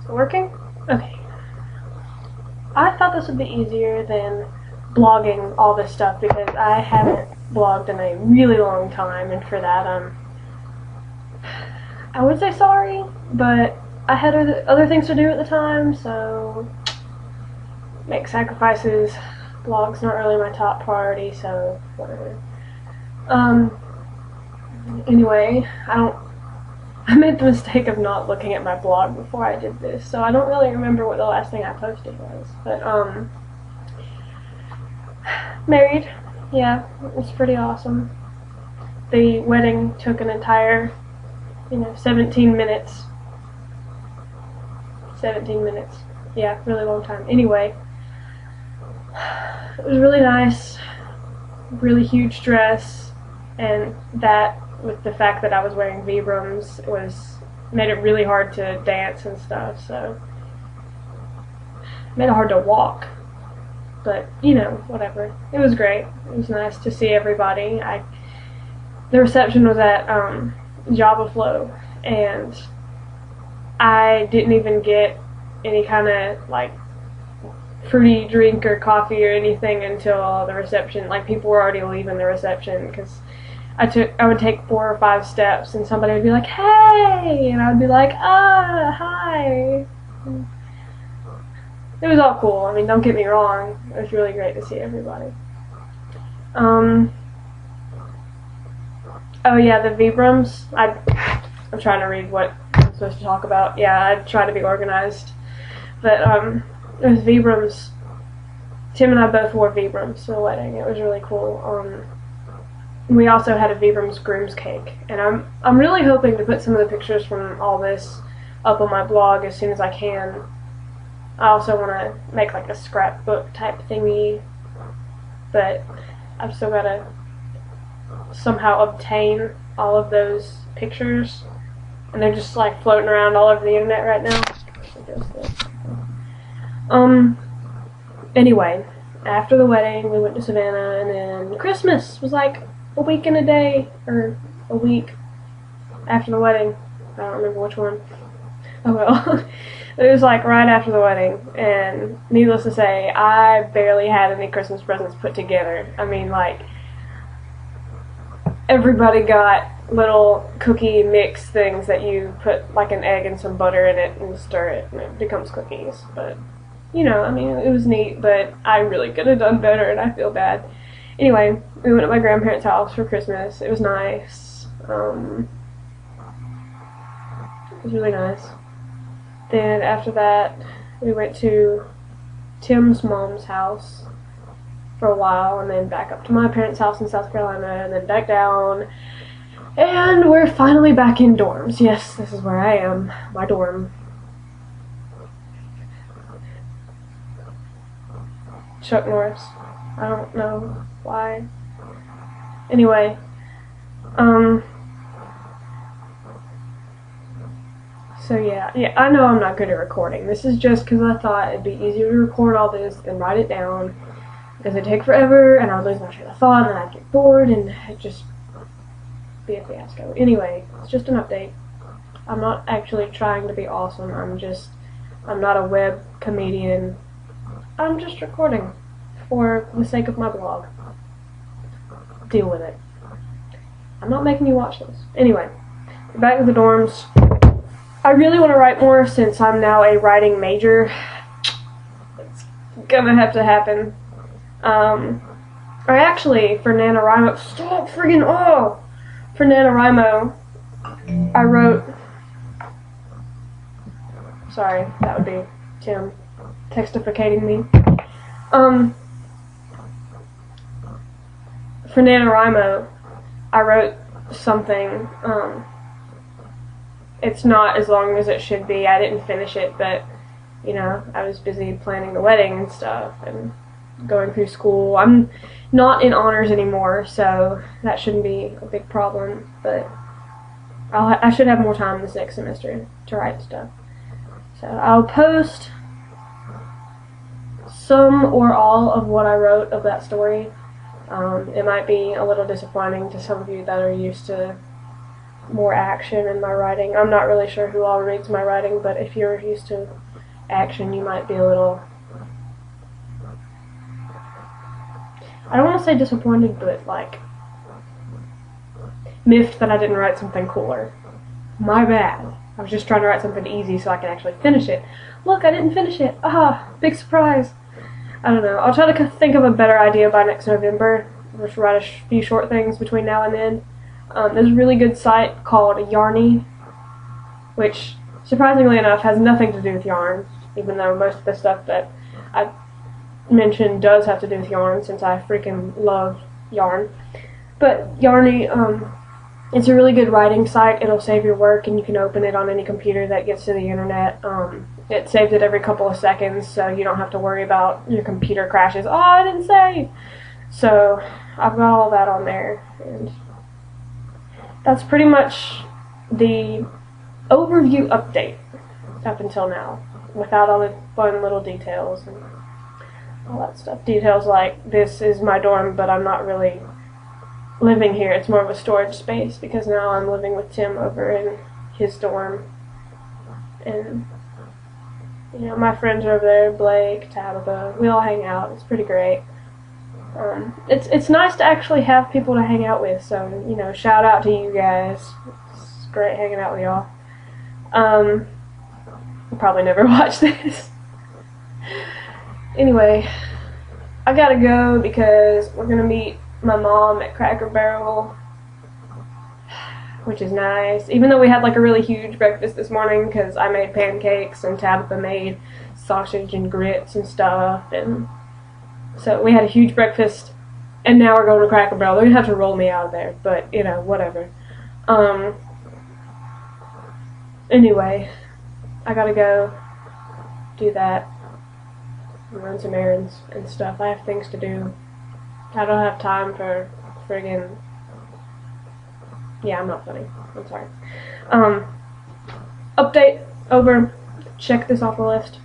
Working? Okay. I thought this would be easier than blogging all this stuff because I haven't blogged in a really long time, and for that I would say sorry, but I had other things to do at the time, so make sacrifices. Blog's not really my top priority, so whatever. Anyway, I made the mistake of not looking at my blog before I did this, so I don't really remember what the last thing I posted was. But, married. Yeah, it was pretty awesome. The wedding took an entire, 17 minutes. 17 minutes. Yeah, really long time. Anyway, it was really nice. Really huge dress, and that, with the fact that I was wearing Vibrams, made it really hard to dance and stuff, so made it hard to walk. But, whatever. It was great. It was nice to see everybody. The reception was at Java Flow, and I didn't even get any kind of fruity drink or coffee or anything until the reception. People were already leaving the reception because I would take 4 or 5 steps and somebody would be like, "Hey!" and I would be like, "Ah, hi." It was all cool. I mean, don't get me wrong. It was really great to see everybody. Oh yeah, the Vibrams. I'm trying to read what I'm supposed to talk about. Yeah, I try to be organized. But it was Vibrams. Tim and I both wore Vibrams to the wedding. It was really cool. We also had a Vibrams groom's cake, and I'm really hoping to put some of the pictures from all this up on my blog as soon as I can. I also want to make a scrapbook type thingy, but I've still got to somehow obtain all of those pictures, and they're just floating around all over the internet right now. Anyway, after the wedding, we went to Savannah, and then Christmas was a week and a day, or a week after the wedding. I don't remember which one. Oh well. It was right after the wedding, and needless to say, I barely had any Christmas presents put together. I mean, everybody got little cookie mix things that you put an egg and some butter in it and stir it, and it becomes cookies. But, I mean, it was neat, but I really could have done better, and I feel bad. Anyway, we went to my grandparents' house for Christmas. It was nice. It was really nice. Then after that, we went to Tim's mom's house for a while, and then back up to my parents' house in South Carolina, and then back down. And we're finally back in dorms. Yes, this is where I am, my dorm. Chuck Norris. I don't know why. Anyway, so yeah, I know I'm not good at recording. This is just because I thought it'd be easier to record all this than write it down, because it'd take forever, and I'd lose my train of thought, and I'd get bored, and it'd just be a fiasco. Anyway, it's just an update. I'm not actually trying to be awesome. I'm not a web comedian. I'm just recording for the sake of my blog. Deal with it. I'm not making you watch this. Anyway, back to the dorms. I really want to write more since I'm now a writing major. It's gonna have to happen. Or actually, for NaNoWriMo, stop friggin' oh! For NaNoWriMo, I wrote, sorry, that would be Tim textificating me. For NaNoWriMo, I wrote something, it's not as long as it should be. I didn't finish it, but, I was busy planning the wedding and stuff, and going through school. I'm not in honors anymore, so that shouldn't be a big problem, but I should have more time this next semester to write stuff. So I'll post some or all of what I wrote of that story. It might be a little disappointing to some of you that are used to more action in my writing. I'm not really sure who all reads my writing, but if you're used to action, you might be a little, I don't want to say disappointed, but like miffed that I didn't write something cooler. My bad. I was just trying to write something easy so I could actually finish it. Look, I didn't finish it. Ah, big surprise. I don't know. I'll try to think of a better idea by next November. Just write a few short things between now and then. There's a really good site called Yarny, which, surprisingly enough, has nothing to do with yarn, even though most of the stuff that I mentioned does have to do with yarn, since I freaking love yarn. But Yarny, it's a really good writing site. It'll save your work, and you can open it on any computer that gets to the internet. It saves it every couple of seconds, so you don't have to worry about your computer crashes. Oh, I didn't save! So, I've got all that on there, and that's pretty much the overview update up until now, without all the fun little details and all that stuff. Details like, this is my dorm, but I'm not really living here. It's more of a storage space, because now I'm living with Tim over in his dorm, and you know, my friends are over there, Blake, Tabitha, we all hang out. It's pretty great. It's nice to actually have people to hang out with, so, you know, shout out to you guys. It's great hanging out with y'all. I'll probably never watch this. Anyway, I gotta go because we're gonna meet my mom at Cracker Barrel, which is nice. Even though we had like a really huge breakfast this morning, because I made pancakes and Tabitha made sausage and grits and stuff, and so we had a huge breakfast, and now we're going to Cracker Barrel. They're gonna have to roll me out of there, but you know, whatever. Anyway, I gotta go do that, run some errands and stuff. I have things to do. I don't have time for friggin', yeah, I'm not funny. I'm sorry. Update over. Check this off the list.